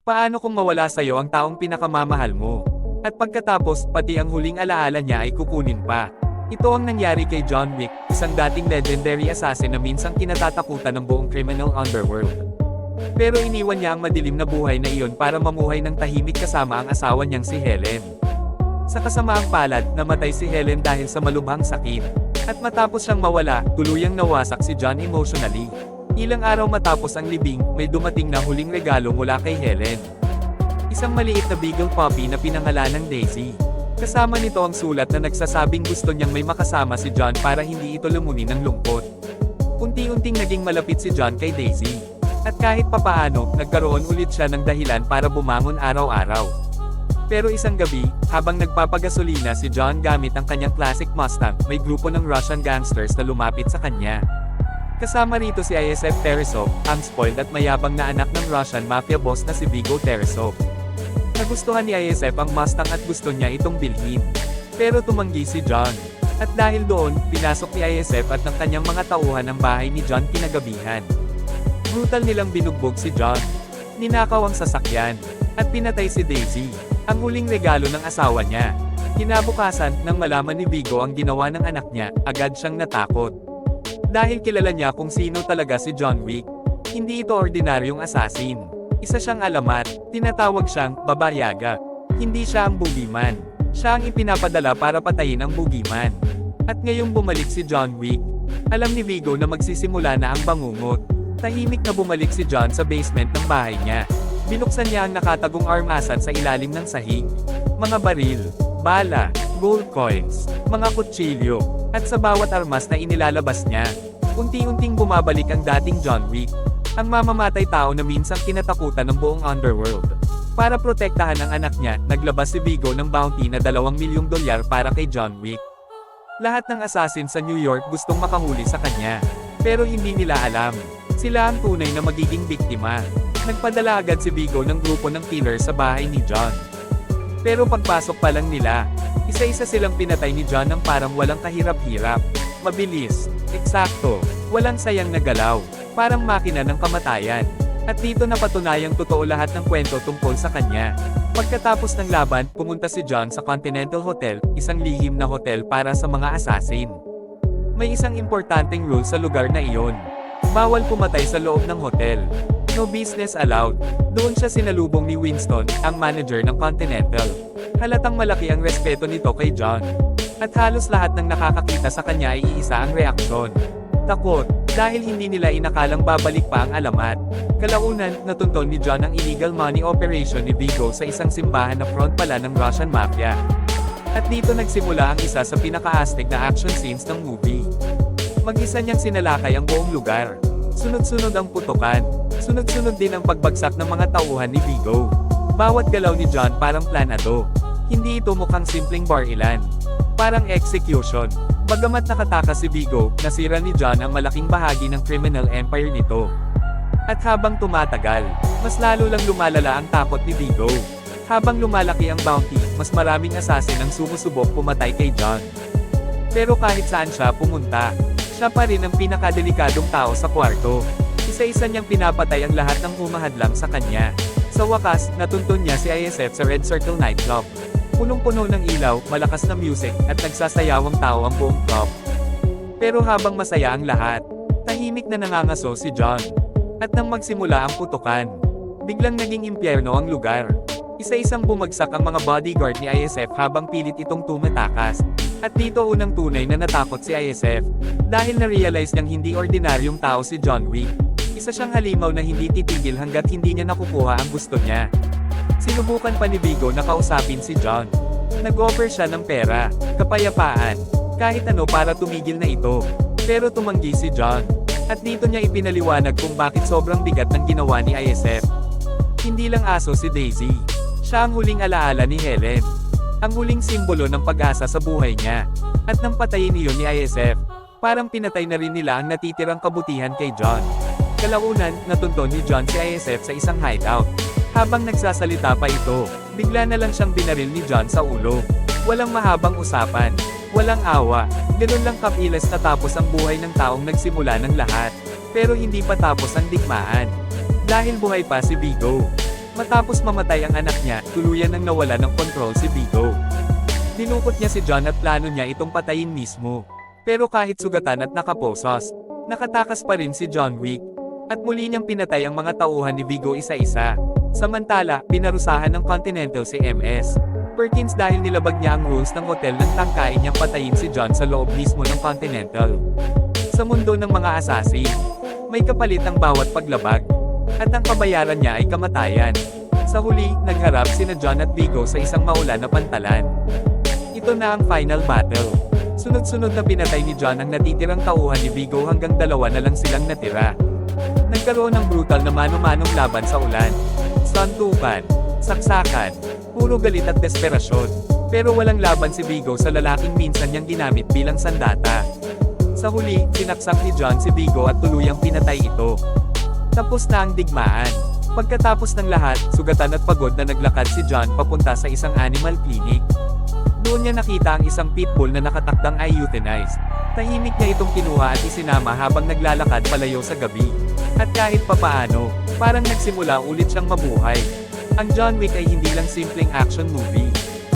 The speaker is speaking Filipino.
Paano kung mawala sa'yo ang taong pinakamamahal mo? At pagkatapos, pati ang huling alaala niya ay kukunin pa. Ito ang nangyari kay John Wick, isang dating legendary assassin na minsang kinatatakutan ng buong criminal underworld. Pero iniwan niya ang madilim na buhay na iyon para mamuhay ng tahimik kasama ang asawa niyang si Helen. Sa kasamaang palad, namatay si Helen dahil sa malubhang sakit. At matapos siyang mawala, tuluyang nawasak si John emotionally. Ilang araw matapos ang libing, may dumating na huling regalo mula kay Helen. Isang maliit na beagle puppy na pinangalan ng Daisy. Kasama nito ang sulat na nagsasabing gusto niyang may makasama si John para hindi ito lumunin ng lungkot. Unti-unting naging malapit si John kay Daisy. At kahit papaano, nagkaroon ulit siya ng dahilan para bumangon araw-araw. Pero isang gabi, habang nagpapagasolina si John gamit ang kanyang classic Mustang, may grupo ng Russian gangsters na lumapit sa kanya. Kasama rito si ISF Teresov, ang spoiled at mayabang na anak ng Russian mafia boss na si Viggo Teresov. Nagustuhan ni ISF ang Mustang at gusto niya itong bilhin. Pero tumanggi si John. At dahil doon, pinasok ni ISF at ng kanyang mga tauhan ang bahay ni John kinagabihan. Brutal nilang binugbog si John. Ninakaw ang sasakyan. At pinatay si Daisy, ang huling regalo ng asawa niya. Kinabukasan, nang malaman ni Viggo ang ginawa ng anak niya, agad siyang natakot. Dahil kilala niya kung sino talaga si John Wick. Hindi ito ordinaryong assassin. Isa siyang alamat, tinatawag siyang Baba-Yaga. Hindi siya ang boogeyman. Siya ang ipinapadala para patayin ang boogeyman. At ngayong bumalik si John Wick, alam ni Viggo na magsisimula na ang bangungot. Tahimik na bumalik si John sa basement ng bahay niya. Binuksan niya ang nakatagong armasan sa ilalim ng sahig. Mga baril, bala, gold coins, mga kutsilyo, at sa bawat armas na inilalabas niya, unti-unting bumabalik ang dating John Wick, ang mamamatay tao na minsang kinatakutan ng buong underworld. Para protektahan ang anak niya, naglabas si Viggo ng bounty na $2 milyong para kay John Wick. Lahat ng assassin sa New York gustong makahuli sa kanya, pero hindi nila alam, sila ang tunay na magiging biktima. Nagpadala agad si Viggo ng grupo ng killer sa bahay ni John. Pero pagpasok pa lang nila, isa-isa silang pinatay ni John ng parang walang kahirap-hirap. Mabilis, eksakto, walang sayang na galaw, parang makina ng kamatayan. At dito napatunayang totoo lahat ng kwento tungkol sa kanya. Pagkatapos ng laban, pumunta si John sa Continental Hotel, isang lihim na hotel para sa mga assassin. May isang importanteng rule sa lugar na iyon. Bawal pumatay sa loob ng hotel. No business allowed. Doon siya sinalubong ni Winston, ang manager ng Continental. Halatang malaki ang respeto nito kay John. At halos lahat ng nakakakita sa kanya ay iisa ang reaksyon. Takot, dahil hindi nila inakalang babalik pa ang alamat. Kalaunan, natunton ni John ang illegal money operation ni Viggo sa isang simbahan na front pala ng Russian Mafia. At dito nagsimula ang isa sa pinaka-astig na action scenes ng movie. Mag-isa niyang sinalakay ang buong lugar. Sunod-sunod ang putukan. Sunod-sunod din ang pagbagsak ng mga tauhan ni Viggo. Bawat galaw ni John parang planado. Hindi ito mukhang simpleng bar-ilan. Parang execution. Bagamat nakatakas si Viggo, nasira ni John ang malaking bahagi ng criminal empire nito. At habang tumatagal, mas lalo lang lumalala ang takot ni Viggo. Habang lumalaki ang bounty, mas maraming assassin ang sumusubok pumatay kay John. Pero kahit saan siya pumunta, siya pa rin ang pinakadelikadong tao sa kwarto. Isa-isa niyang pinapatay ang lahat ng humahadlang sa kanya. Sa wakas, natuntun niya si ISF sa Red Circle nightclub. Punong-puno ng ilaw, malakas na music, at nagsasayawang tao ang buong club. Pero habang masaya ang lahat, tahimik na nangangaso si John. At nang magsimula ang putukan, biglang naging impyerno ang lugar. Isa-isang bumagsak ang mga bodyguard ni ISF habang pilit itong tumatakas. At dito unang tunay na natakot si ISF. Dahil na-realize niyang hindi ordinaryong tao si John Wick. Isa siyang halimaw na hindi titigil hanggat hindi niya nakukuha ang gusto niya. Sinubukan pa ni Viggo na kausapin si John. Nag-offer siya ng pera, kapayapaan, kahit ano para tumigil na ito. Pero tumanggi si John. At dito niya ipinaliwanag kung bakit sobrang bigat ng ginawa ni ISF. Hindi lang aso si Daisy. Siya ang huling alaala ni Helen. Ang huling simbolo ng pag-asa sa buhay niya. At nang patayin iyon ni ISF, parang pinatay na rin nila ang natitirang kabutihan kay John. Kalaunan, natunton ni John si ISF sa isang hideout. Habang nagsasalita pa ito, bigla na lang siyang binaril ni John sa ulo. Walang mahabang usapan. Walang awa. Ganun lang kapilas natapos ang buhay ng taong nagsimula ng lahat. Pero hindi pa tapos ang digmaan. Dahil buhay pa si Viggo. Matapos mamatay ang anak niya, tuluyan nang nawala ng kontrol si Vigo. Dinukot niya si John at plano niya itong patayin mismo. Pero kahit sugatan at nakaposos, nakatakas pa rin si John Wick. At muli niyang pinatay ang mga tauhan ni Vigo isa-isa. Samantala, pinarusahan ng Continental si MS Perkins dahil nilabag niya ang rules ng hotel nang tangkain niyang patayin si John sa loob mismo ng Continental. Sa mundo ng mga assassin, may kapalit ang bawat paglabag. At ang kabayaran niya ay kamatayan. Sa huli, nagharap sina John at Vigo sa isang maulan na pantalan. Ito na ang final battle. Sunod-sunod na pinatay ni John ang natitirang tauhan ni Vigo hanggang dalawa na lang silang natira. Nagkaroon ng brutal na mano-manong laban sa ulan. Suntukan, saksakan, puro galit at desperasyon. Pero walang laban si Vigo sa lalaking minsan niyang ginamit bilang sandata. Sa huli, sinaksak ni John si Vigo at tuluyang pinatay ito. Tapos na ang digmaan. Pagkatapos ng lahat, sugatan at pagod na naglakad si John papunta sa isang animal clinic. Doon niya nakita ang isang pitbull na nakatakdang ay euthanized. Tahimik niya itong kinuha at isinama habang naglalakad palayo sa gabi. At kahit papaano, parang nagsimula ulit siyang mabuhay. Ang John Wick ay hindi lang simpleng action movie.